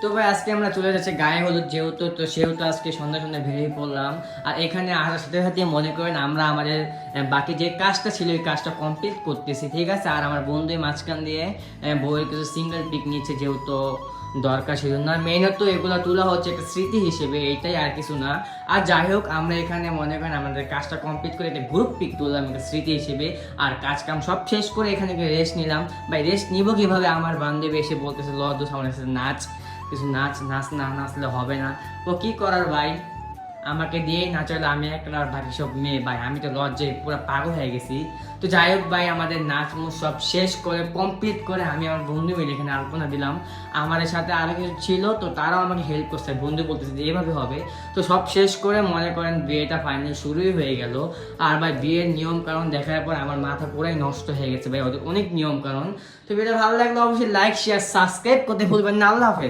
তো ভাই আজকে আমরা চলে যাচ্ছি গায়ে হলুদ, সেহেতু আজকে সন্ধ্যা সন্ধ্যা বেরিয়ে পড়লাম। আর এখানে আসার সাথে সাথে মনে করেন আমরা আমাদের বাকি যে কাজটা ছিল ওই কাজটা কমপ্লিট করতেছি, ঠিক আছে। আর আমার বন্ধু মাঝখান দিয়ে বইয়ের কিছু সিঙ্গেল পিক নিচ্ছে, যেহেতু দরকার ছিল না। মেইনত এগুলো তোলা হচ্ছে একটা স্মৃতি হিসেবে, এইটাই আর কিছু না। আর যাই হোক, আমরা এখানে মনে করেন আমাদের কাজটা কমপ্লিট করে একটা গ্রুপ পিক তুললাম একটা স্মৃতি হিসেবে। আর কাজ কাম সব শেষ করে এখানে রেস্ট নিলাম। ভাই রেস্ট নিব কিভাবে, আমার বান্ধবী এসে বলতেছে ল দোষ আমার সাথে নাচ, কিছু নাচ নাচ না নাচলে হবে না। তো কি করার ভাই, আমাকে দিয়েই নাচালে আমি একটা আর বাকি সব মেয়ে। ভাই আমি তো লজ্জায় পুরো পাগল হয়ে গেছি। তো যাই হোক ভাই, আমাদের নাচ মুচ সব শেষ করে কমপ্লিট করে আমি আমার বন্ধু মিলে এখানে আলপনা দিলাম। আমার সাথে আরও কিছু ছিল, তো তারাও আমাকে হেল্প করছে। বন্ধু বলতেছে যে এভাবে হবে। তো সব শেষ করে মনে করেন বিয়েটা ফাইনালি শুরুই হয়ে গেল। আর ভাই বিয়ের নিয়ম কারণ দেখার পর আমার মাথা পুরাই নষ্ট হয়ে গেছে ভাই, ওদের অনেক নিয়ম কারণ। তো ভিডিও ভালো লাগলে অবশ্যই লাইক শেয়ার সাবস্ক্রাইব করতে ভুলবেন না। আল্লাহ হাফেজ।